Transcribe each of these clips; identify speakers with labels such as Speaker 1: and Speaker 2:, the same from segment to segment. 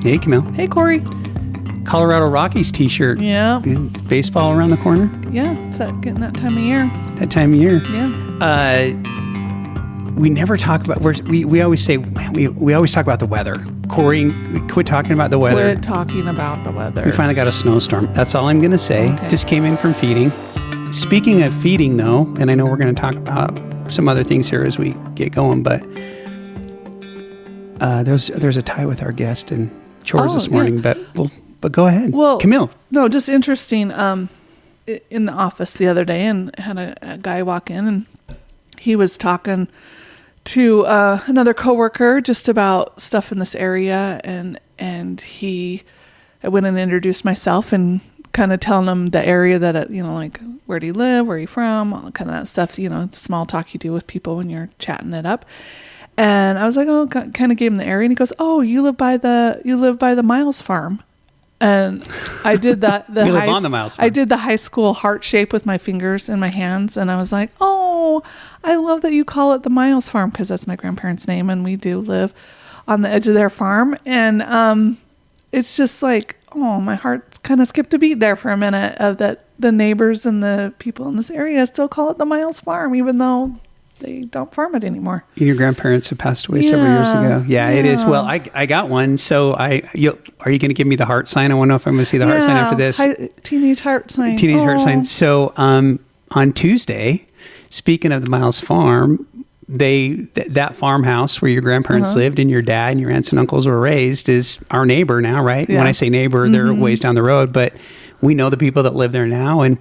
Speaker 1: Hey, Camille.
Speaker 2: Hey, Cory.
Speaker 1: Colorado Rockies t-shirt.
Speaker 2: Yeah.
Speaker 1: Baseball around the corner.
Speaker 2: Yeah, it's getting that time of year.
Speaker 1: That time of year.
Speaker 2: Yeah.
Speaker 1: We never talk about, we always say, we always talk about the weather. Cory, we quit talking about the weather.
Speaker 2: Quit talking about the weather.
Speaker 1: We finally got a snowstorm. That's all I'm going to say.
Speaker 2: Okay.
Speaker 1: Just came in from feeding. Speaking of feeding, though, and I know we're going to talk about some other things here as we get going, but there's a tie with our guest and chores this morning, but go ahead.
Speaker 2: Well,
Speaker 1: Camille.
Speaker 2: No, just interesting. In the office the other day, and had a guy walk in, and he was talking to another coworker just about stuff in this area, and I went and introduced myself and kind of telling him the area that like where do you live, where are you from, all kind of that stuff. The small talk you do with people when you're chatting it up. And I was like, oh, kind of gave him the area, and he goes, oh, you live by the Miles farm. And I did that.
Speaker 1: You live on the Miles farm.
Speaker 2: I did the high school heart shape with my fingers and my hands, and I was like, "Oh, I love that you call it the Miles farm because that's my grandparents' name, and we do live on the edge of their farm." And it's just like, oh, my heart kind of skipped a beat there for a minute of that. The neighbors and the people in this area still call it the Miles farm, even though they don't farm it anymore.
Speaker 1: Your grandparents have passed away several years ago. Yeah, it is. Well, I got one. So are you going to give me the heart sign? I want to know if I'm going to see the heart sign after this.
Speaker 2: Teenage heart sign.
Speaker 1: Heart sign. So on Tuesday, speaking of the Miles farm, that farmhouse where your grandparents lived and your dad and your aunts and uncles were raised is our neighbor now, right? Yeah. When I say neighbor, they're ways down the road, but we know the people that live there now. And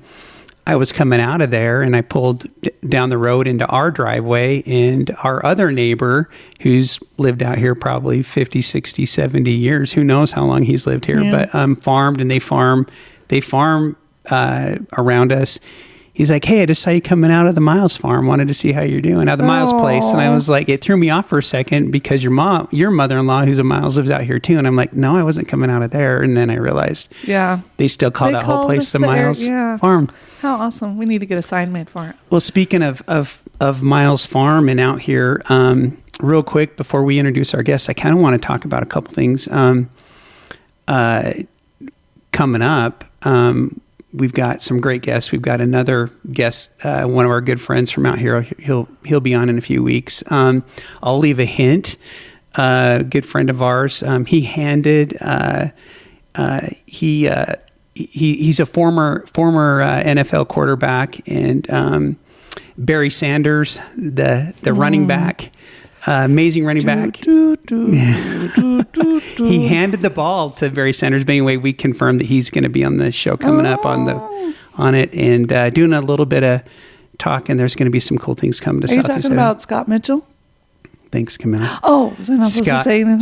Speaker 1: I was coming out of there and I pulled down the road into our driveway, and our other neighbor who's lived out here probably 50, 60, 70 years, who knows how long he's lived here, but farmed, and they farm around us. He's like, hey, I just saw you coming out of the Miles farm. Wanted to see how you're doing out of the Miles place. And I was like, it threw me off for a second because your mother-in-law, who's a Miles, lives out here too. And I'm like, no, I wasn't coming out of there. And then I realized, they still call that whole place the Miles farm.
Speaker 2: How awesome! We need to get a sign made for it.
Speaker 1: Well, speaking of Miles farm and out here, real quick before we introduce our guests, I kind of want to talk about a couple things coming up. We've got some great guests. We've got another guest, one of our good friends from out here. He'll be on in a few weeks. I'll leave a hint. Good friend of ours. He handed. He's a former NFL quarterback, and Barry Sanders, the running back. Amazing running back. He handed the ball to Barry Sanders. But anyway, we confirmed that he's going to be on the show coming up on it, and doing a little bit of talking. There's going to be some cool things coming to Southeast Idaho.
Speaker 2: Are you talking about Scott Mitchell?
Speaker 1: Thanks, Camille.
Speaker 2: Oh, was I not supposed to say anything?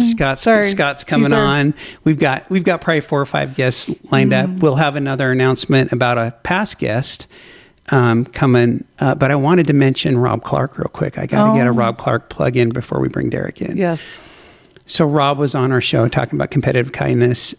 Speaker 1: Scott's coming on. We've got probably 4 or 5 guests lined up. We'll have another announcement about a past guest coming, but I wanted to mention Rob Clark real quick. I got to get a Rob Clark plug in before we bring Derek in.
Speaker 2: Yes.
Speaker 1: So Rob was on our show talking about competitive kindness.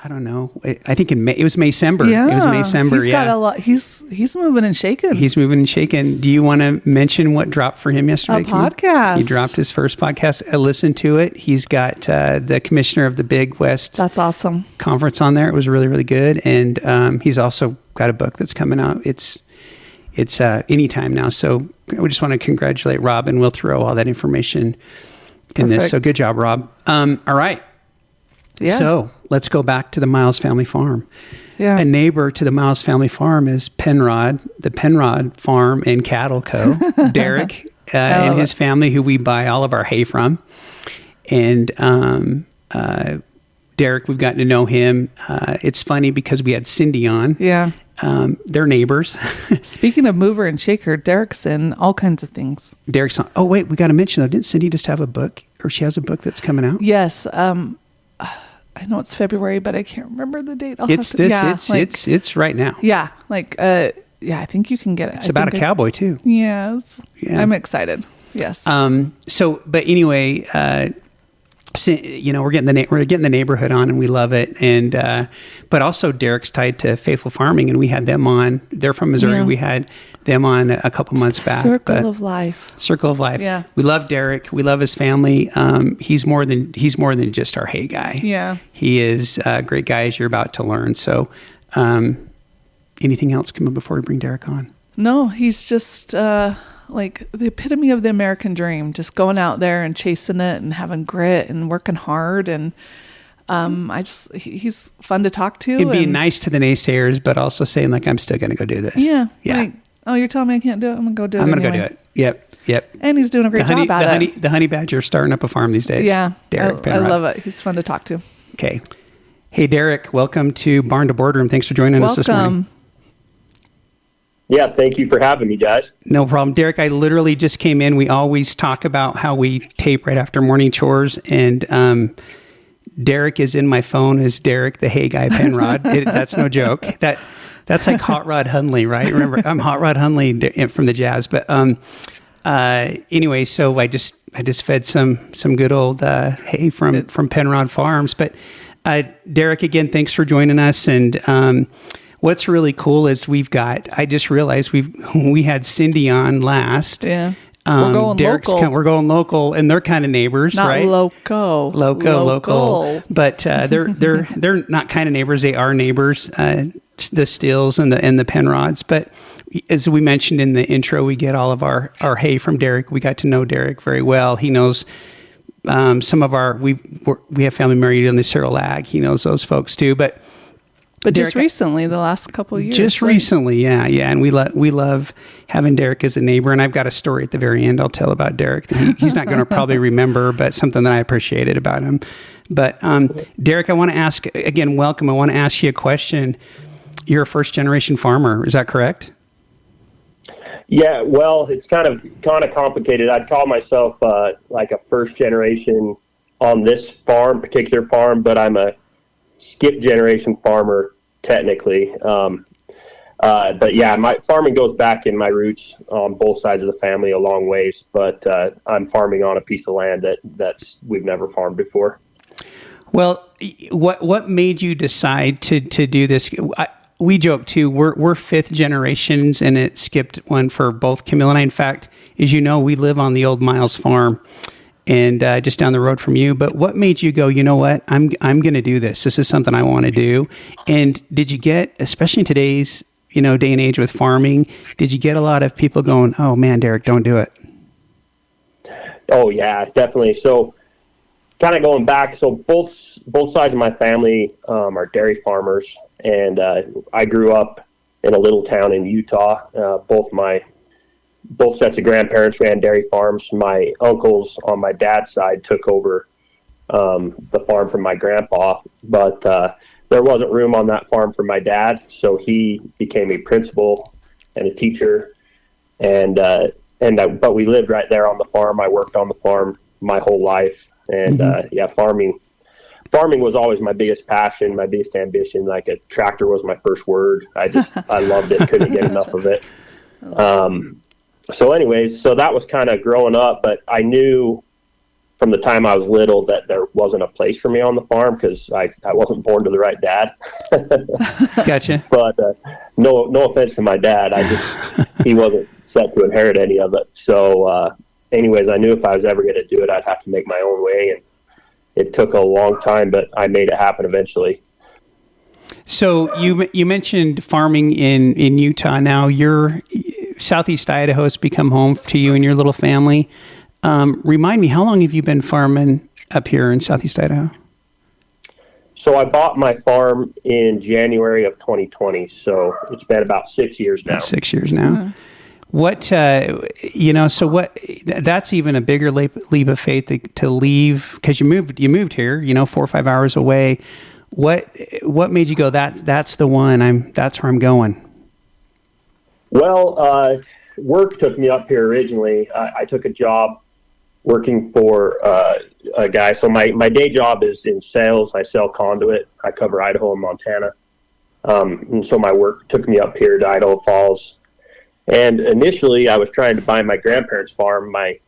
Speaker 1: I don't know. I think it was Maycember.
Speaker 2: Yeah.
Speaker 1: It was Maycember.
Speaker 2: He's got a lot. He's moving and shaking.
Speaker 1: He's moving and shaking. Do you want to mention what dropped for him yesterday?
Speaker 2: A podcast.
Speaker 1: He dropped his first podcast. I listened to it. He's got the commissioner of the Big West.
Speaker 2: That's awesome.
Speaker 1: Conference on there. It was really, really good. And he's also got a book that's coming out. It's anytime now. So we just want to congratulate Rob, and we'll throw all that information in this. So good job, Rob. All right. Yeah. So let's go back to the Miles family farm. Yeah. A neighbor to the Miles family farm is Penrod, the Penrod Farm and Cattle Co. Derek and his family, who we buy all of our hay from. And Derek, we've gotten to know him. It's funny because we had Cindy on.
Speaker 2: Yeah.
Speaker 1: They're neighbors.
Speaker 2: Speaking of mover and shaker, Derek's in all kinds of things.
Speaker 1: Derek's on. Oh, wait, we got to mention, though, didn't Cindy just have a book, or she has a book that's coming out?
Speaker 2: Yes. I know it's February, but I can't remember the date.
Speaker 1: It's right now.
Speaker 2: Yeah. I think you can get it.
Speaker 1: It's about a cowboy too.
Speaker 2: Yes. Yeah. I'm excited. Yes.
Speaker 1: But anyway, Cindy we're getting the neighborhood on, and we love it. And but also Derek's tied to Faithful Farming, and we had them on. They're from Missouri.
Speaker 2: Yeah.
Speaker 1: We had them on a couple months back.
Speaker 2: Circle of life.
Speaker 1: Yeah, we love Derek. We love his family. He's more than just our hay guy.
Speaker 2: Yeah,
Speaker 1: he is a great guy, as you're about to learn. So, anything else come up before we bring Derek on?
Speaker 2: No, he's just like the epitome of the American dream. Just going out there and chasing it and having grit and working hard. And he's fun to talk to.
Speaker 1: And being nice to the naysayers, but also saying like, I'm still going to go do this.
Speaker 2: Yeah. Like, oh, you're telling me I can't do it? I'm going to go do it.
Speaker 1: I'm going to go do it. Yep.
Speaker 2: And he's doing a great job at it.
Speaker 1: The honey badger starting up a farm these days.
Speaker 2: Yeah.
Speaker 1: Derek
Speaker 2: I love it. He's fun to talk to.
Speaker 1: Okay. Hey, Derek, welcome to Barn to Boardroom. Thanks for joining us this morning.
Speaker 3: Yeah, thank you for having me, guys.
Speaker 1: No problem. Derek, I literally just came in. We always talk about how we tape right after morning chores, and Derek is in my phone as Derek, the hay guy, Penrod. That's no joke. That's like Hot Rod Hundley, right? Remember, I'm Hot Rod Hundley from the Jazz. But anyway, so I just fed some good old hay from Penrod Farms. But Derek, again, thanks for joining us. And what's really cool is I just realized we had Cindy on last.
Speaker 2: Yeah. We're going local.
Speaker 1: We're going local, and they're kind of neighbors,
Speaker 2: not
Speaker 1: right?
Speaker 2: Local.
Speaker 1: But they're not kind of neighbors. They are neighbors. The Stills and the Penrods. But as we mentioned in the intro, we get all of our hay from Derek. We got to know Derek very well. He knows some of we have family married in the Cyril Ag. He knows those folks too, but
Speaker 2: Derek, just recently, the last couple of years.
Speaker 1: Just recently, yeah. And we love having Derek as a neighbor. And I've got a story at the very end I'll tell about Derek that he's not going to probably remember, but something that I appreciated about him. But Derek, I want to ask, again, welcome. I want to ask you a question. You're a first-generation farmer. Is that correct?
Speaker 3: Yeah, well, it's kind of complicated. I'd call myself like a first generation on this particular farm, but I'm a skip generation farmer technically. But yeah, my farming goes back in my roots on both sides of the family a long ways, but I'm farming on a piece of land that's we've never farmed before.
Speaker 1: Well, what made you decide to do this? We joke too, we're fifth generations, and it skipped one for both Camille and I. In fact, as you know, we live on the old Miles farm, and just down the road from you. But what made you go, you know what, I'm going to do this. This is something I want to do. And did you get, especially in today's day and age with farming, did you get a lot of people going, oh man, Derek, don't do it?
Speaker 3: Oh yeah, definitely. So kind of going back, so both sides of my family are dairy farmers, and I grew up in a little town in Utah. Both sets of grandparents ran dairy farms. My uncles on my dad's side took over the farm from my grandpa, but there wasn't room on that farm for my dad, so he became a principal and a teacher, but we lived right there on the farm. I worked on the farm my whole life, and farming was always my biggest passion, my biggest ambition. Like a tractor was my first word. I loved it, couldn't get enough of it. So anyways, so that was kind of growing up, but I knew from the time I was little that there wasn't a place for me on the farm because I wasn't born to the right dad.
Speaker 1: Gotcha.
Speaker 3: But no offense to my dad. He wasn't set to inherit any of it. So anyways, I knew if I was ever going to do it, I'd have to make my own way. And it took a long time, but I made it happen eventually.
Speaker 1: So you mentioned farming in Utah. Now Southeast Idaho has become home to you and your little family. Remind me, how long have you been farming up here in Southeast Idaho?
Speaker 3: So I bought my farm in January of 2020. So it's been about 6 years now.
Speaker 1: 6 years now. Mm-hmm. That's even a bigger leap of faith to leave, because you moved here, 4 or 5 hours away. What made you go, that's the one, that's where I'm going?
Speaker 3: Well, work took me up here originally. I took a job working for a guy. So my day job is in sales. I sell conduit. I cover Idaho and Montana. And so my work took me up here to Idaho Falls. And initially I was trying to buy my grandparents' farm. My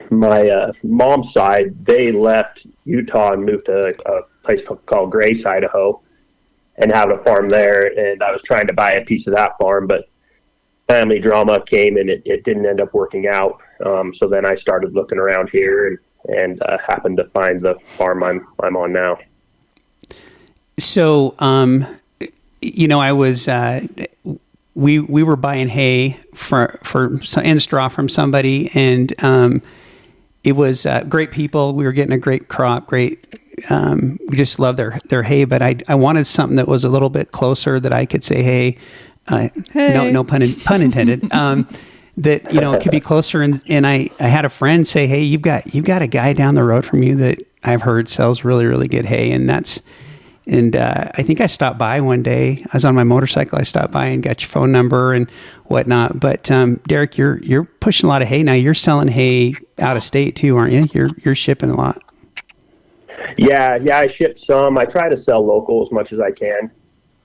Speaker 3: my mom's side, they left Utah and moved to a place called Grou, Idaho, and have a farm there. And I was trying to buy a piece of that farm, but family drama came and it didn't end up working out. So then I started looking around here and happened to find the farm I'm on now.
Speaker 1: So, I was, we were buying hay and straw from somebody, and it was great people. We were getting a great crop, we just love their hay, but I wanted something that was a little bit closer that I could say, hey. No pun intended. That could be closer, and I had a friend say, "Hey, you've got a guy down the road from you that I've heard sells really, really good hay," and I think I stopped by one day. I was on my motorcycle. I stopped by and got your phone number and whatnot. But Derek, you're pushing a lot of hay now. You're selling hay out of state too, aren't you? You're shipping a lot.
Speaker 3: Yeah, I ship some. I try to sell local as much as I can.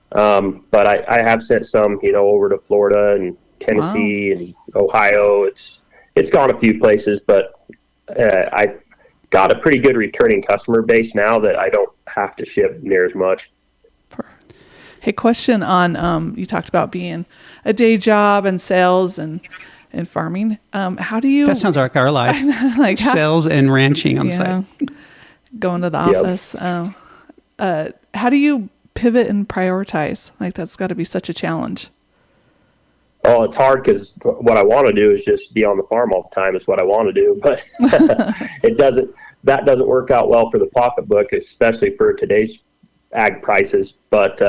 Speaker 3: But I have sent some, over to Florida and Tennessee and Ohio. It's gone a few places, but I've got a pretty good returning customer base now that I don't have to ship near as much.
Speaker 2: Hey, question on, you talked about being a day job and sales and farming. How do you...
Speaker 1: That sounds like our life. Like sales and ranching on the side.
Speaker 2: Going to the office. How do you pivot and prioritize? Like, that's got to be such a challenge.
Speaker 3: Oh, it's hard because what I want to do is just be on the farm all the time is what I want to do, but that doesn't work out well for the pocketbook, especially for today's ag prices. But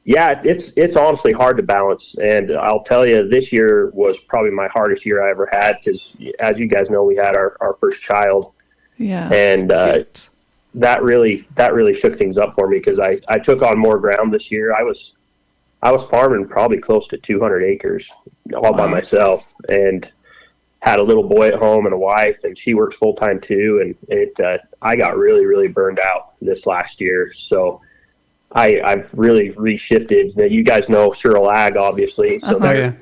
Speaker 3: it's honestly hard to balance, and I'll tell you, this year was probably my hardest year I ever had because, as you guys know, we had our first child.
Speaker 2: Yeah,
Speaker 3: and that really shook things up for me because I took on more ground this year. I was farming probably close to 200 acres all by myself, and had a little boy at home and a wife, and she works full time too. And I got really, really burned out this last year. So I've really reshifted. Now, you guys know Sherrill Ag, obviously. So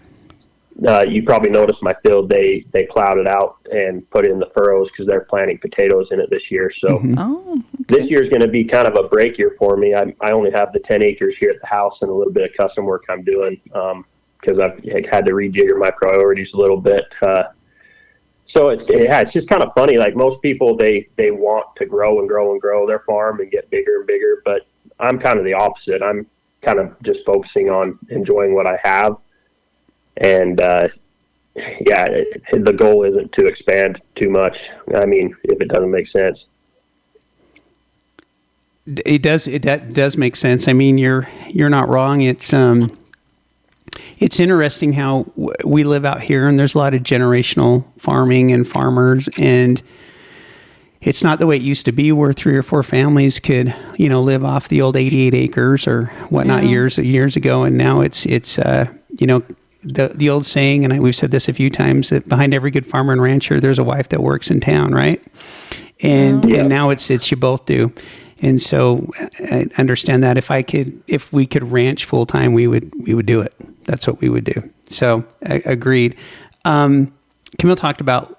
Speaker 3: you probably noticed my field, they plowed it out and put in the furrows because they're planting potatoes in it this year. So this year is going to be kind of a break year for me. I only have the 10 acres here at the house and a little bit of custom work I'm doing because I've had to rejigger my priorities a little bit. So it's just kind of funny. Like, most people, they want to grow and grow and grow their farm and get bigger and bigger, but I'm kind of the opposite. I'm kind of just focusing on enjoying what I have. And, the goal isn't to expand too much. I mean, if it doesn't make sense.
Speaker 1: It does. That does make sense. I mean, you're not wrong. It's interesting how we live out here, and there's a lot of generational farming and farmers, and it's not the way it used to be where 3 or 4 families could, live off the old 88 acres or whatnot years ago. And now it's the old saying, and we've said this a few times, that behind every good farmer and rancher, there's a wife that works in town, right? And now it's you both do. And so I understand that if we could ranch full time, we would do it. That's what we would do. So agreed. Camille talked about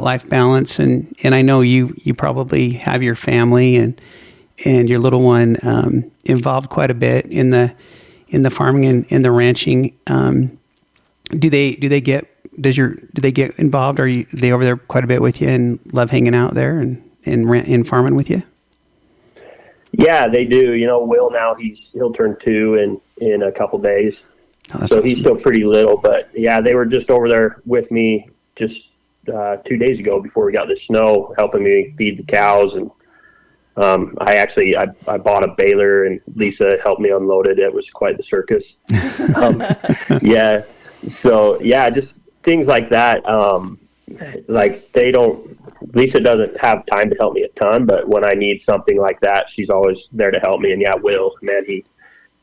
Speaker 1: life balance, and I know you probably have your family and your little one involved quite a bit in the farming and in the ranching. Do they get involved? Are they over there quite a bit with you and love hanging out there and farming with you?
Speaker 3: Yeah, they do. Will now he'll turn 2 in a couple days. So awesome. He's still pretty little, but yeah, they were just over there with me just 2 days ago before we got the snow, helping me feed the cows. And I bought a baler, and Lisa helped me unload it. It was quite the circus. Just things like that. Lisa doesn't have time to help me a ton, but when I need something like that, she's always there to help me. And Will, man,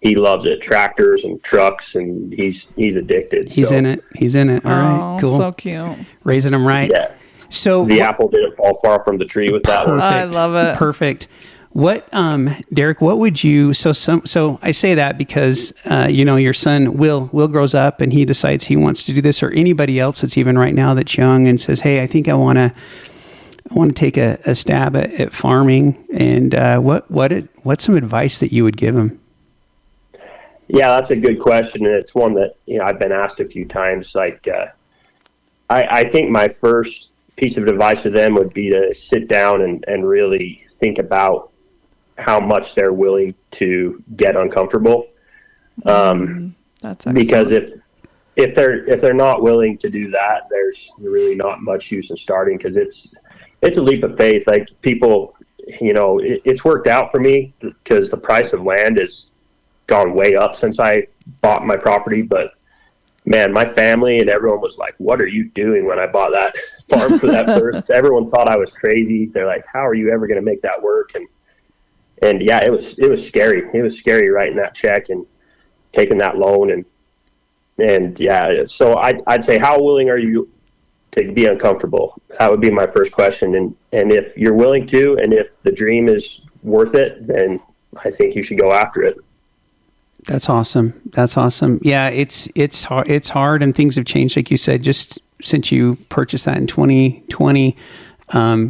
Speaker 3: he loves it. Tractors and trucks, and he's addicted.
Speaker 1: He's in it. All right, cool.
Speaker 2: So cute.
Speaker 1: Raising him right.
Speaker 3: Yeah.
Speaker 1: So
Speaker 3: the apple didn't fall far from the tree with that one.
Speaker 2: I love it.
Speaker 1: Perfect. What, Derek, what would you, so I say that because, your son, Will grows up and he decides he wants to do this, or anybody else that's even right now that's young and says, hey, I think I want to take a stab at farming. And, what's some advice that you would give him?
Speaker 3: Yeah, that's a good question. And it's one that, I've been asked a few times. Like, I think my first piece of advice to them would be to sit down and really think about how much they're willing to get uncomfortable.
Speaker 2: That's excellent.
Speaker 3: Because if they're not willing to do that, there's really not much use in starting, because it's a leap of faith. Like, people, it's worked out for me because the price of land has gone way up since I bought my property. But man, my family and everyone was like, what are you doing when I bought that farm for that first? Everyone thought I was crazy. They're like, how are you ever going to make that work? And yeah, it was scary. It was scary writing that check and taking that loan. And yeah, so I'd say, how willing are you to be uncomfortable? That would be my first question. And if you're willing to, and if the dream is worth it, then I think you should go after it.
Speaker 1: That's awesome. Yeah, it's hard, and things have changed, like you said, just since you purchased that in 2020.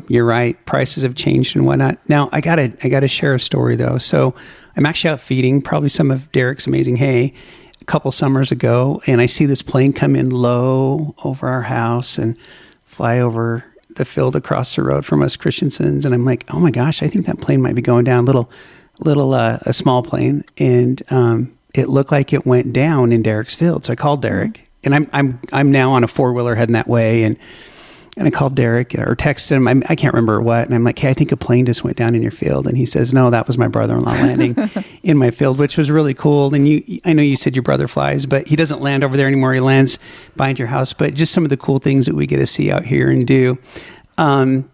Speaker 1: You're right. Prices have changed and whatnot. Now I gotta share a story though. So I'm actually out feeding probably some of Derek's amazing hay a couple summers ago, and I see this plane come in low over our house and fly over the field across the road from us Christensen's. And I'm like, oh my gosh, I think that plane might be going down a small plane. And, it looked like it went down in Derek's field. So I called Derek, and I'm now on a 4-wheeler heading that way. And I called Derek or texted him. I can't remember what. And I'm like, hey, I think a plane just went down in your field. And he says, no, that was my brother-in-law landing in my field, which was really cool. And I know you said your brother flies, but he doesn't land over there anymore. He lands behind your house. But just some of the cool things that we get to see out here and do. Derek,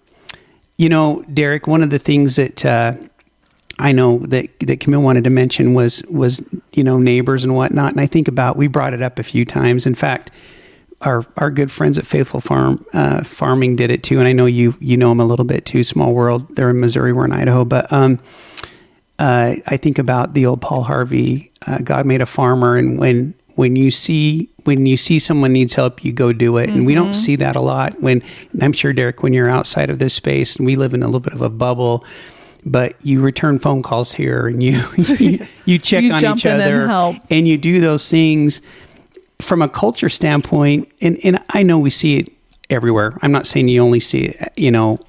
Speaker 1: one of the things that I know that Camille wanted to mention was neighbors and whatnot. And I think we brought it up a few times. In fact, our good friends at Faithful Farming did it too. And I know you know them a little bit too. Small world. They're in Missouri. We're in Idaho. But I think about the old Paul Harvey, God made a farmer. And when you see someone needs help, you go do it. And we don't see that a lot. And I'm sure, Derek, when you're outside of this space, and we live in a little bit of a bubble, but you return phone calls here, and you check on each other, and you do those things from a culture standpoint. And I know we see it everywhere. I'm not saying you only see it,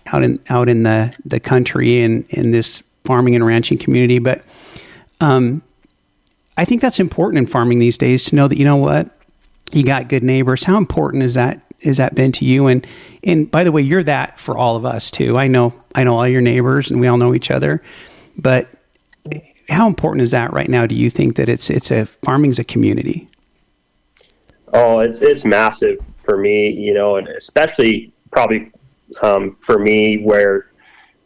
Speaker 1: out in the country and in this farming and ranching community, but I think that's important in farming these days, to know that, you got good neighbors. How important is that been to you? And by the way, you're that for all of us too. I know all your neighbors, and we all know each other, but how important is that right now? Do you think that farming's a community?
Speaker 3: Oh, it's massive for me, and especially probably for me, where,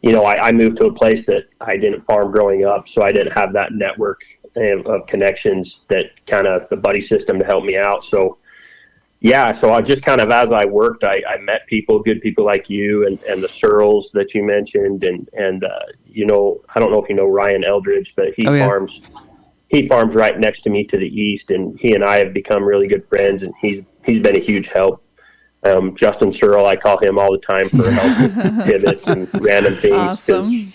Speaker 3: I moved to a place that I didn't farm growing up, so I didn't have that network of connections, that kind of the buddy system to help me out. So yeah, so I just kind of, as I worked, I met good people like you and the Searles that you mentioned, and I don't know if you know Ryan Eldridge, but he farms right next to me to the east, and he and I have become really good friends, and he's been a huge help. Justin Searle, I call him all the time for help with pivots and random things.
Speaker 2: Awesome.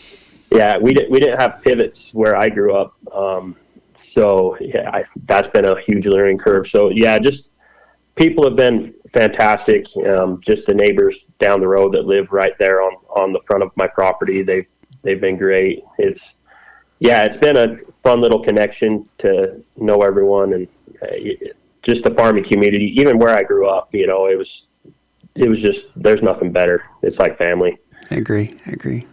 Speaker 3: Yeah, we didn't have pivots where I grew up. So yeah, that's been a huge learning curve. So yeah, just people have been fantastic. Just the neighbors down the road that live right there on the front of my property, they've been great. It's been a fun little connection to know everyone, and just the farming community, even where I grew up, it was just, there's nothing better. It's like family.
Speaker 1: I agree.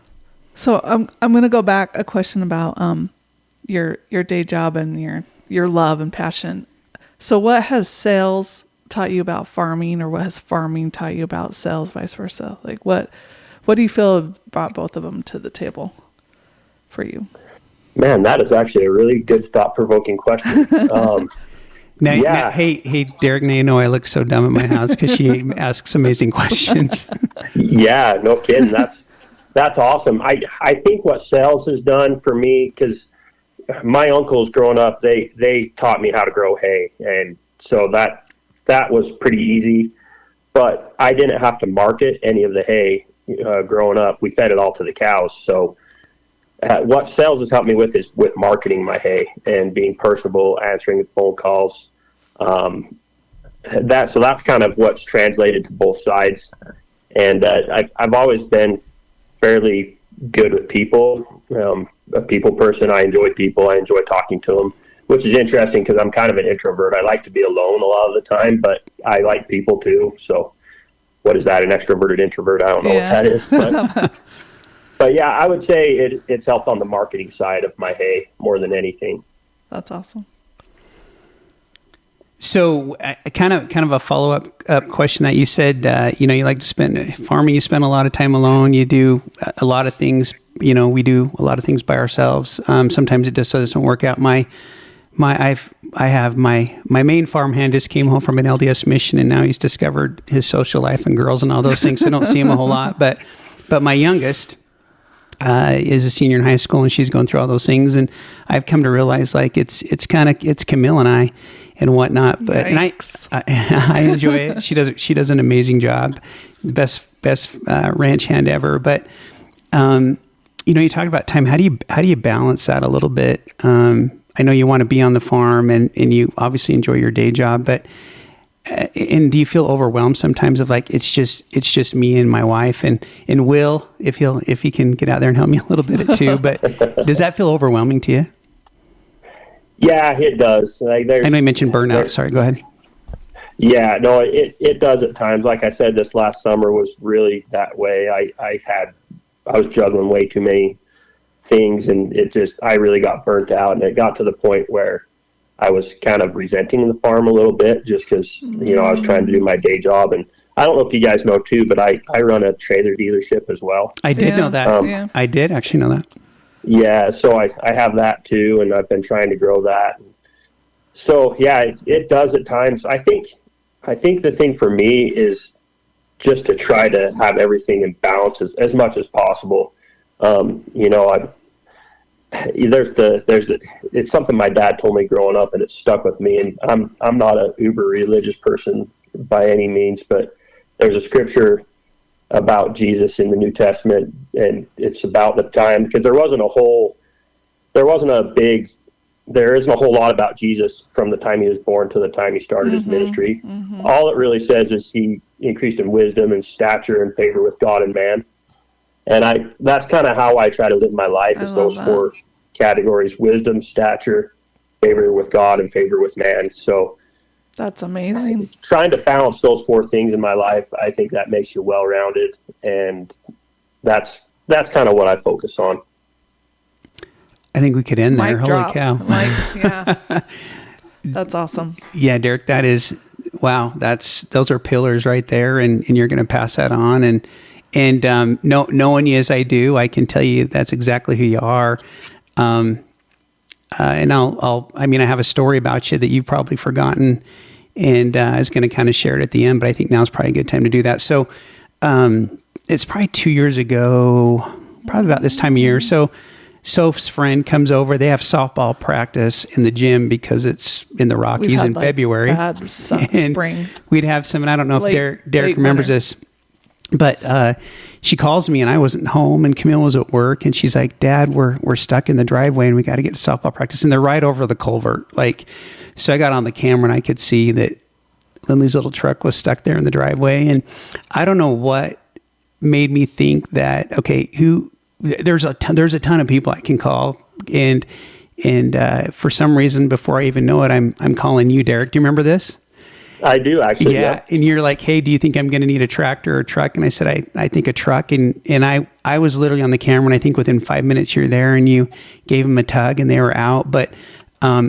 Speaker 2: So I'm going to go back a question about your day job and your love and passion. So what has sales taught you about farming, or what has farming taught you about sales, vice versa? Like what do you feel brought both of them to the table for you?
Speaker 3: Man, that is actually a really good, thought-provoking question.
Speaker 1: Now, hey, Derek, now I look so dumb at my house because she asks amazing questions.
Speaker 3: Yeah, no kidding. That's awesome. I think what sales has done for me, because my uncles growing up, they taught me how to grow hay, and so that was pretty easy. But I didn't have to market any of the hay growing up. We fed it all to the cows. So what sales has helped me with is with marketing my hay and being personable, answering the phone calls. So that's kind of what's translated to both sides. And I've always been fairly good with people. A people person. I enjoy people. I enjoy talking to them, which is interesting because I'm kind of an introvert. I like to be alone a lot of the time, but I like people too. So what is that, an extroverted introvert? I don't know what that is. But yeah, I would say it's helped on the marketing side of my hay more than anything.
Speaker 2: That's awesome.
Speaker 1: So kind of a follow-up question that you said, you like to spend farming, you spend a lot of time alone. You do a lot of things, we do a lot of things by ourselves. Sometimes it just doesn't work out. I have my main farmhand just came home from an LDS mission, and now he's discovered his social life and girls and all those things. So I don't see him a whole lot, but my youngest is a senior in high school, and she's going through all those things. And I've come to realize like it's Camille and I and whatnot, but and I enjoy it. She does an amazing job, the best ranch hand ever. But you talked about time. How do you balance that a little bit? I know you want to be on the farm, and you obviously enjoy your day job, but and do you feel overwhelmed sometimes of like it's just me and my wife and Will, if he can get out there and help me a little bit too? But does that feel overwhelming to you?
Speaker 3: Yeah, it does.
Speaker 1: I know you mentioned burnout. Sorry, go ahead.
Speaker 3: Yeah, no, it does at times. Like I said, this last summer was really that way. I was juggling way too many things, and I really got burnt out, and it got to the point where I was kind of resenting the farm a little bit just because, I was trying to do my day job. And I don't know if you guys know too, but I run a trailer dealership as well.
Speaker 1: I did know that. I did actually know that.
Speaker 3: Yeah, so I have that too, and I've been trying to grow that. So yeah, it does at times. I think the thing for me is just to try to have everything in balance as much as possible. It's something my dad told me growing up, and it stuck with me. And I'm not a uber religious person by any means, but there's a scripture about Jesus in the New Testament, and it's about the time, because there isn't a whole lot about Jesus from the time he was born to the time he started his ministry. Mm-hmm. All it really says is he increased in wisdom and stature and favor with God and man. And that's kind of how I try to live my life, is those four categories: wisdom, stature, favor with God, and favor with man. So
Speaker 2: that's amazing.
Speaker 3: Trying to balance those four things in my life, I think that makes you well-rounded, and that's kind of what I focus on. I
Speaker 1: think we could end there.
Speaker 2: Mic
Speaker 1: Holy
Speaker 2: drop.
Speaker 1: cow.
Speaker 2: Yeah. That's awesome.
Speaker 1: Yeah, Derek, that is, wow. Those are pillars right there. And you're going to pass that on. And knowing you as I do, I can tell you that's exactly who you are. And I have a story about you that you've probably forgotten, and I was going to kind of share it at the end, but I think now's probably a good time to do that. So, it's probably 2 years ago, probably about this time of year. So Soph's friend comes over. They have softball practice in the gym because it's in the Rockies in February.
Speaker 2: Bad spring.
Speaker 1: We'd have some, and I don't know if Derek remembers this, but she calls me, and I wasn't home, and Camille was at work, and she's like, "Dad, we're stuck in the driveway, and we got to get to softball practice." And they're right over the culvert. So I got on the camera, and I could see that Lindley's little truck was stuck there in the driveway. And I don't know what made me think that, okay, there's a ton of people I can call, and for some reason, before I even know it, I'm calling you, Derek. Do you remember this?
Speaker 3: I do, actually.
Speaker 1: Yeah. And you're like, "Hey, do you think I'm going to need a tractor or a truck?" And I said, I think a truck. And I was literally on the camera, and I think within 5 minutes you're there, and you gave them a tug, and they were out. But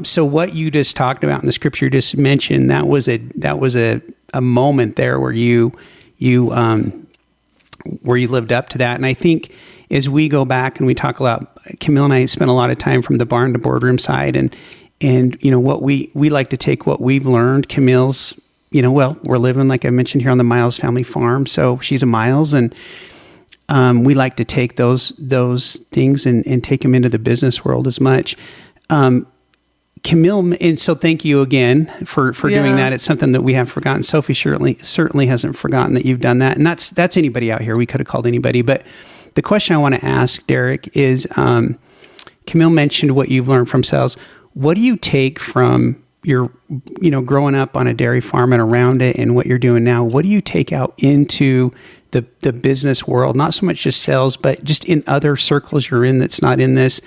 Speaker 1: so what you just talked about in the scripture you just mentioned, that was a moment there where you lived up to that. And I think as we go back and we talk a lot, Camille and I spent a lot of time from the barn to boardroom side, and what we like to take what we've learned. Camille's, we're living, like I mentioned, here on the Miles family farm. So she's a Miles, and we like to take those things and take them into the business world as much. Camille, and so thank you again for doing that. It's something that we have forgotten. Sophie certainly hasn't forgotten that you've done that. And that's anybody out here. We could have called anybody. But the question I want to ask, Derek, is Camille mentioned what you've learned from sales. What do you take from your, growing up on a dairy farm and around it and what you're doing now? What do you take out into the business world? Not so much just sales, but just in other circles you're in that's not in this.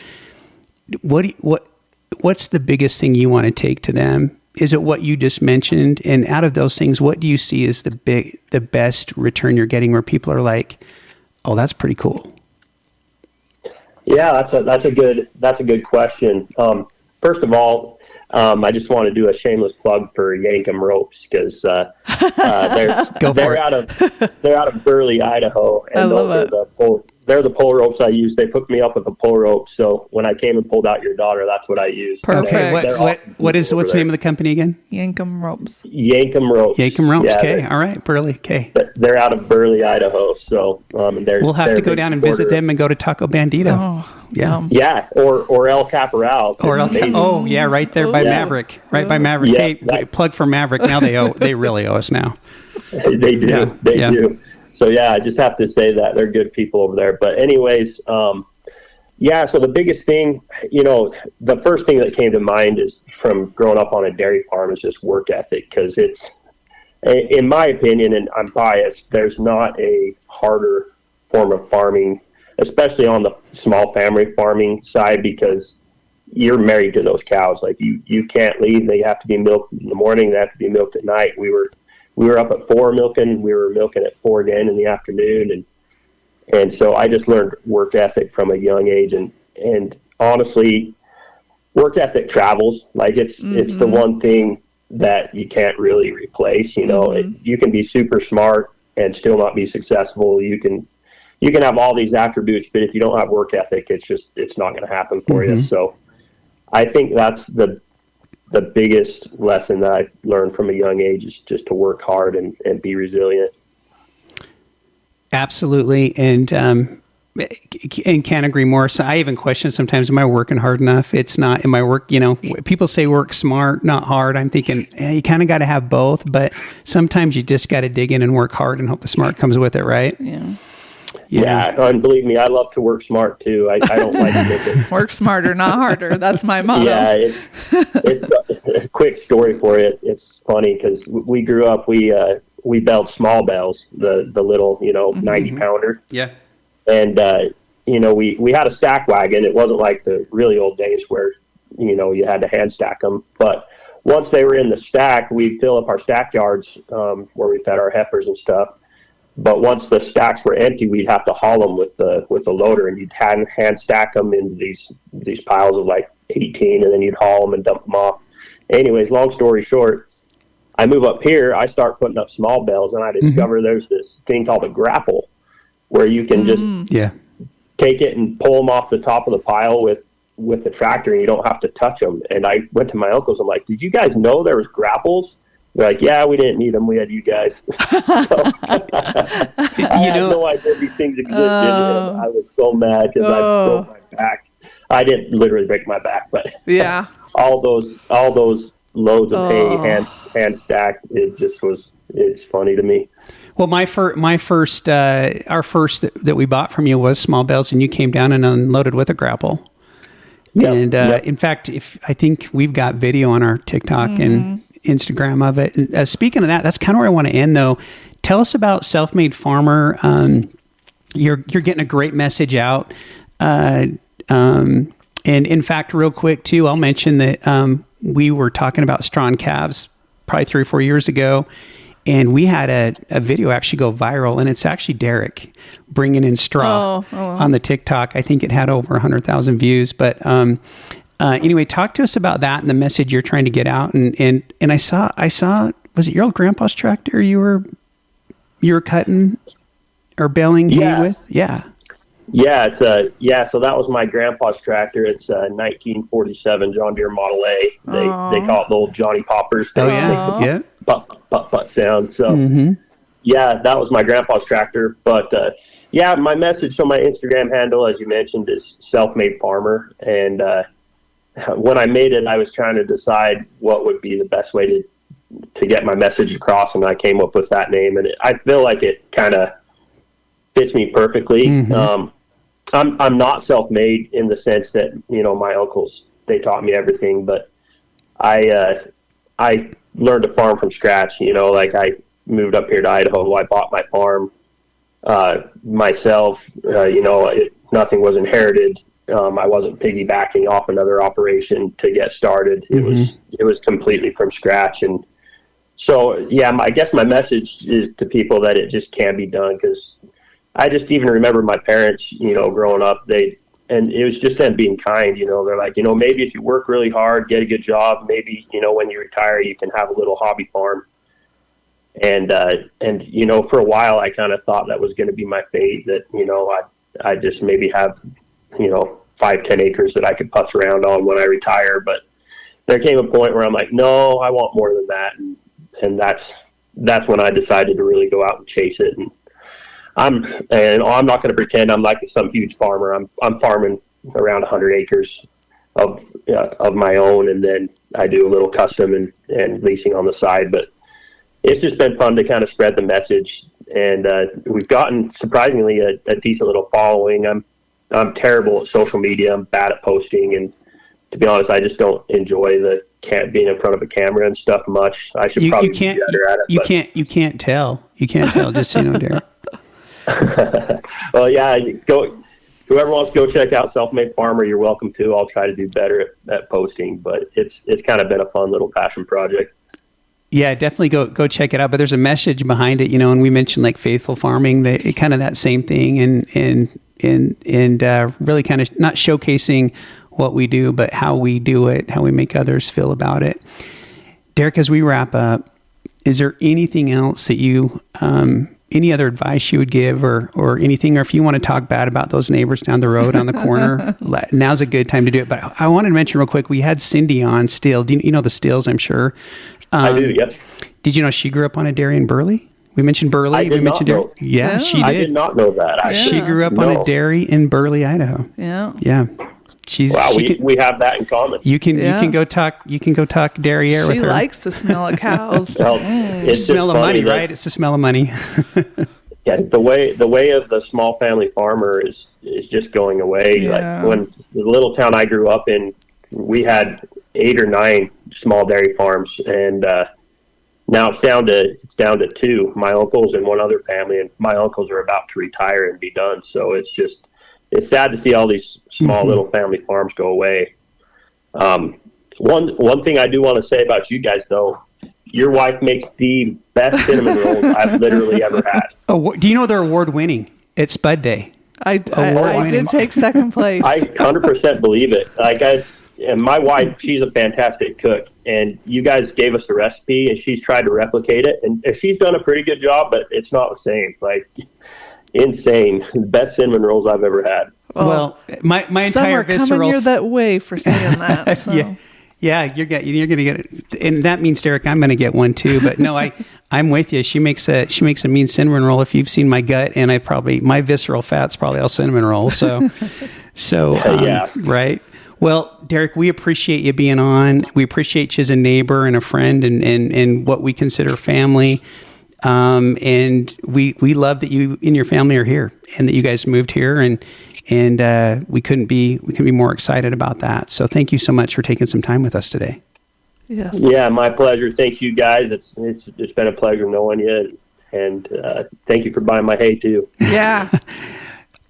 Speaker 1: What's the biggest thing you want to take to them? Is it what you just mentioned? And out of those things, what do you see as the best return you're getting where people are like, oh, that's pretty cool?
Speaker 3: Yeah, that's a good question. First of all, I just want to do a shameless plug for Yankum Ropes because they're out of Burley, Idaho, and they're the pole ropes I use. They hooked me up with a pole rope, so when I came and pulled out your daughter, that's what I used.
Speaker 1: Perfect. What's the name of the company again?
Speaker 2: Yankum Ropes.
Speaker 3: Yankum Ropes.
Speaker 1: Yankum Ropes.
Speaker 3: Yeah,
Speaker 1: okay, all right, Burley. Okay.
Speaker 3: They're out of Burley, Idaho. So
Speaker 1: we'll have to go down and visit them and go to Taco Bandito.
Speaker 2: Oh,
Speaker 3: yeah, or El Caporal.
Speaker 1: Right there by Maverick, by Maverick.
Speaker 3: Yeah,
Speaker 1: hey, plug for Maverick. Now they really owe us now.
Speaker 3: They do. They do. So I just have to say that they're good people over there. But anyways, so the biggest thing, the first thing that came to mind is from growing up on a dairy farm is just work ethic, because it's, in my opinion, and I'm biased, there's not a harder form of farming, especially on the small family farming side, because you're married to those cows. Like you can't leave. They have to be milked in the morning. They have to be milked at night. We were up at 4 milking. We were milking at 4 again in the afternoon. And so I just learned work ethic from a young age. And honestly, work ethic travels. Like it's the one thing that you can't really replace. You can be super smart and still not be successful. You can have all these attributes, but if you don't have work ethic, it's not going to happen for you. So I think that's the biggest lesson that I learned from a young age is just to work hard and be resilient.
Speaker 1: Absolutely. And can't agree more. So I even question sometimes, am I working hard enough? It's not, am I people say work smart, not hard. I'm thinking, you kind of got to have both, but sometimes you just got to dig in and work hard and hope the smart comes with it. Right.
Speaker 3: Yeah, and believe me, I love to work smart too. I don't like to make it.
Speaker 2: Work smarter, not harder. That's my motto.
Speaker 3: Yeah, it's a quick story for you. It's funny because we grew up. We belled small bells, the little 90 pounder.
Speaker 1: Yeah,
Speaker 3: and we had a stack wagon. It wasn't like the really old days where you had to hand stack them. But once they were in the stack, we'd fill up our stack yards where we fed our heifers and stuff. But once the stacks were empty, we'd have to haul them with the loader, and you'd hand stack them into these piles of like 18, and then you'd haul them and dump them off. Anyways, long story short, I move up here, I start putting up small bells, and I discover there's this thing called a grapple, where you can just take it and pull them off the top of the pile with the tractor, and you don't have to touch them. And I went to my uncles, I'm like, did you guys know there was grapples? They're like, yeah, we didn't need them. We had you guys. I had no idea these things existed. And I was so mad because I broke my back. I didn't literally break my back, but all those loads of hay hand stacked. It's funny to me.
Speaker 1: Well, our first that we bought from you was small bells, and you came down and unloaded with a grapple. Yep, and in fact, I think we've got video on our TikTok and Instagram of it. Speaking of that, that's kind of where I want to end, though. Tell us about Self-Made Farmer. You're getting a great message out, and in fact, real quick too, I'll mention that we were talking about straw and calves probably 3 or 4 years ago, and we had a video actually go viral, and it's actually Derek bringing in straw on the TikTok. I think it had over 100,000 views, but anyway, talk to us about that and the message you're trying to get out. And I saw, was it your old grandpa's tractor you were cutting or baling hay with? Yeah.
Speaker 3: Yeah, so that was my grandpa's tractor. It's a 1947 John Deere Model A. They call it the old Johnny Poppers. They make the putt sound. So, that was my grandpa's tractor. But Yeah, my message, so my Instagram handle, as you mentioned, is Self-Made Farmer. And when I made it, I was trying to decide what would be the best way to get my message across, and I came up with that name. And I feel like it kind of fits me perfectly. Mm-hmm. I'm not self-made in the sense that, my uncles, they taught me everything, but I learned to farm from scratch. Like I moved up here to Idaho. I bought my farm myself. Nothing was inherited. I wasn't piggybacking off another operation to get started. Mm-hmm. It was completely from scratch. And so, yeah, I guess my message is to people that it just can be done, because I just even remember my parents, growing up, and it was just them being kind. They're like, maybe if you work really hard, get a good job, maybe, when you retire, you can have a little hobby farm. And for a while, I kind of thought that was going to be my fate, that, I just maybe have, 5-10 acres that I could putz around on when I retire. But there came a point where I'm like, no, I want more than that. And that's when I decided to really go out and chase it. And I'm not going to pretend I'm like some huge farmer. I'm farming around 100 acres of my own. And then I do a little custom and leasing on the side, but it's just been fun to kind of spread the message, and we've gotten surprisingly a decent little following. I'm terrible at social media. I'm bad at posting, and to be honest, I just don't enjoy being in front of a camera and stuff much. I should probably be better at it.
Speaker 1: You can't tell. Just so you know, Derek.
Speaker 3: Well, yeah, whoever wants to go check out Self-Made Farmer, you're welcome to. I'll try to do better at posting, but it's kind of been a fun little passion project.
Speaker 1: Yeah, definitely go check it out. But there's a message behind it, and we mentioned like faithful farming, kind of that same thing, and really kind of not showcasing what we do, but how we do it, how we make others feel about it. Derek, as we wrap up, is there anything else that you, any other advice you would give, or anything, or if you want to talk bad about those neighbors down the road on the corner, now's a good time to do it. But I wanted to mention real quick, we had Cindy on Steele. Do you know the Steeles, I'm sure?
Speaker 3: I do, yep.
Speaker 1: Did you know she grew up on a dairy in Burley? We mentioned Burley.
Speaker 3: I did not know.
Speaker 1: Yeah, she did.
Speaker 3: I did not know that.
Speaker 1: She grew up on a dairy in Burley, Idaho.
Speaker 2: Yeah.
Speaker 1: Yeah.
Speaker 3: We have that in common.
Speaker 1: You can go talk dairy air with her.
Speaker 2: She likes the smell of cows.
Speaker 1: It's the smell of money, right? It's the smell of money.
Speaker 3: Yeah, the way of the small family farmer is just going away.
Speaker 2: Yeah.
Speaker 3: Like when the little town I grew up in, we had 8 or 9 small dairy farms, and now it's down to 2. My uncles and one other family, and my uncles are about to retire and be done. So it's sad to see all these small little family farms go away. One thing I do want to say about you guys, though, your wife makes the best cinnamon rolls I've literally ever had.
Speaker 1: Oh, do you know they're award winning? It's Spud Day.
Speaker 2: I did take second place.
Speaker 3: I 100% believe it. And my wife, she's a fantastic cook, and you guys gave us the recipe, and she's tried to replicate it, and she's done a pretty good job, but it's not the same. Like, insane. The best cinnamon rolls I've ever had.
Speaker 1: Well, my entire visceral
Speaker 2: coming your that way for saying that. So.
Speaker 1: Yeah, you're gonna get it, and that means, Derek, I'm gonna get one too. But no, I'm with you. She makes a mean cinnamon roll. If you've seen my gut, and my visceral fat's probably all cinnamon roll. So
Speaker 3: yeah,
Speaker 1: right. Well, Derek, we appreciate you being on. We appreciate you as a neighbor and a friend, and what we consider family. And we love that you and your family are here, and that you guys moved here, and we couldn't be more excited about that. So thank you so much for taking some time with us today.
Speaker 2: Yes.
Speaker 3: Yeah, my pleasure. Thank you guys. It's been a pleasure knowing you, and thank you for buying my hay too.
Speaker 2: Yeah.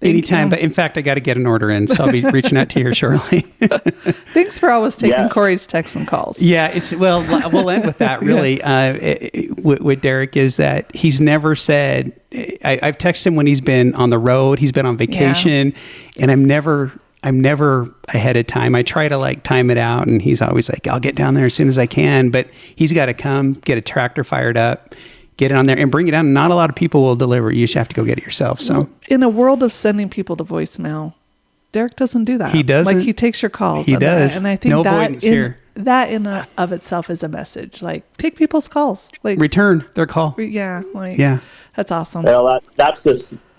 Speaker 1: Anytime, but in fact, I got to get an order in, so I'll be reaching out to you shortly.
Speaker 2: Thanks for always taking Cory's texts and calls.
Speaker 1: Yeah, we'll end with that. Really, with Derek is that he's never said. I've texted him when he's been on the road, he's been on vacation, and I'm never ahead of time. I try to time it out, and he's always like, "I'll get down there as soon as I can," but he's got to come get a tractor fired up, get it on there, and bring it down. Not a lot of people will deliver. You just have to go get it yourself. So,
Speaker 2: in a world of sending people to voicemail, Derek doesn't do that.
Speaker 1: He doesn't.
Speaker 2: He takes your calls.
Speaker 1: He does.
Speaker 2: And I think
Speaker 1: no avoidance here.
Speaker 2: That in of itself is a message. Take people's calls.
Speaker 1: Return their call.
Speaker 2: Yeah.
Speaker 1: Yeah.
Speaker 2: That's awesome.
Speaker 3: Well, that's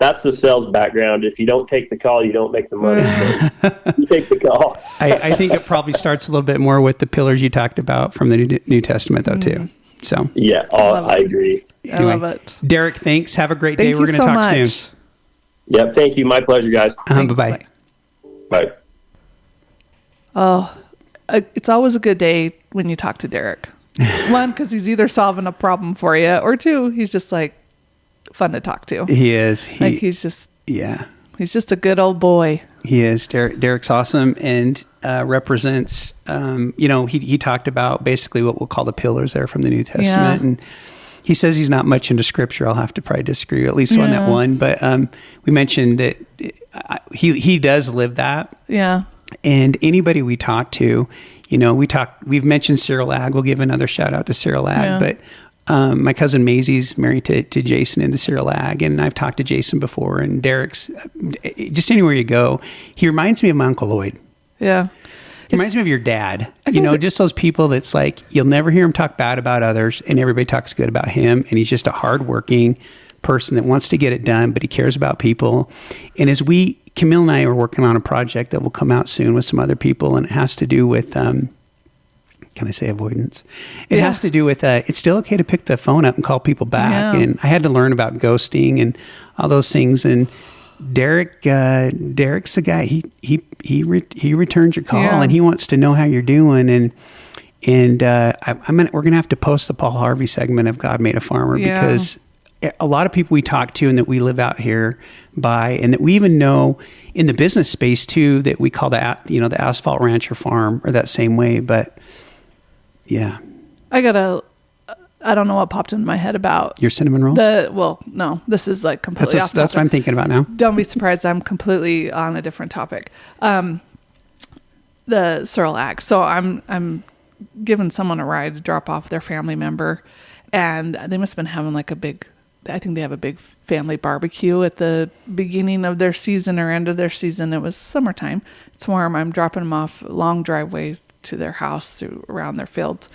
Speaker 3: that's the sales background. If you don't take the call, you don't make the money. So you take the call.
Speaker 1: I think it probably starts a little bit more with the pillars you talked about from the New Testament, though, too. So
Speaker 3: yeah, I agree.
Speaker 1: Anyway,
Speaker 2: I love it.
Speaker 1: Derek, thanks. Have a great day.
Speaker 2: Thank
Speaker 1: We're going to
Speaker 2: you so
Speaker 1: talk
Speaker 2: much.
Speaker 1: soon.
Speaker 3: Yep. Thank you. My pleasure, guys.
Speaker 1: Bye-bye.
Speaker 3: Bye.
Speaker 2: Oh, it's always a good day when you talk to Derek. One, because he's either solving a problem for you, or two, he's just like fun to talk to.
Speaker 1: He is.
Speaker 2: He's just a good old boy.
Speaker 1: He is. Derek's awesome and represents, he talked about basically what we'll call the pillars there from the New Testament. And he says he's not much into scripture. I'll have to probably disagree, at least on that one. But we mentioned that he does live that.
Speaker 2: Yeah.
Speaker 1: And anybody we talk to, we've mentioned Cyril Ag. We'll give another shout out to Cyril Ag. But my cousin Maisie's married to Jason and to Cyril Ag. And I've talked to Jason before. And Derek's, just anywhere you go, he reminds me of my Uncle Lloyd.
Speaker 2: Yeah.
Speaker 1: He reminds me of your dad. Just those people that's like, you'll never hear him talk bad about others, and everybody talks good about him. And he's just a hardworking person that wants to get it done, but he cares about people. And as Camille and I are working on a project that will come out soon with some other people, and it has to do with, can I say avoidance? It has to do with, it's still okay to pick the phone up and call people back. Yeah. And I had to learn about ghosting and all those things. And Derek's the guy. He returns your call and he wants to know how you're doing. And we're gonna have to post the Paul Harvey segment of God Made a Farmer because a lot of people we talk to and that we live out here by, and that we even know in the business space too, that we call the Asphalt Rancher Farm or that same way. But yeah, I don't know what popped into my head about your cinnamon rolls.
Speaker 2: No, this is like completely off topic.
Speaker 1: That's what I'm thinking about now.
Speaker 2: Don't be surprised. I'm completely on a different topic. The Cyril Ag. So I'm giving someone a ride to drop off their family member, and they must have been having like I think they have a big family barbecue at the beginning of their season or end of their season. It was summertime. It's warm. I'm dropping them off a long driveway to their house around their fields.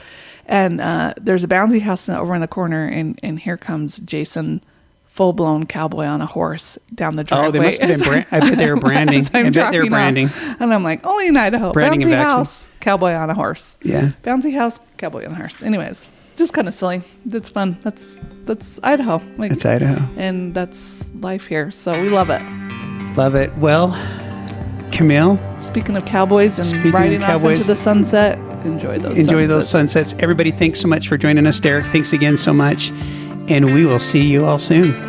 Speaker 2: And there's a bouncy house over in the corner, and here comes Jason, full-blown cowboy on a horse down the driveway.
Speaker 1: Oh, they must have been I bet they were branding. I bet they were branding.
Speaker 2: And I'm like, only in Idaho.
Speaker 1: Branding
Speaker 2: bouncy house, cowboy on a horse.
Speaker 1: Yeah.
Speaker 2: Bouncy house, cowboy on a horse. Anyways, just kind of silly. That's fun. That's Idaho.
Speaker 1: It's Idaho.
Speaker 2: And that's life here. So we love it.
Speaker 1: Love it. Well, Camille.
Speaker 2: Speaking of cowboys and riding off into the sunset, enjoy those sunsets.
Speaker 1: Everybody, thanks so much for joining us. Derek, thanks again so much. And we will see you all soon.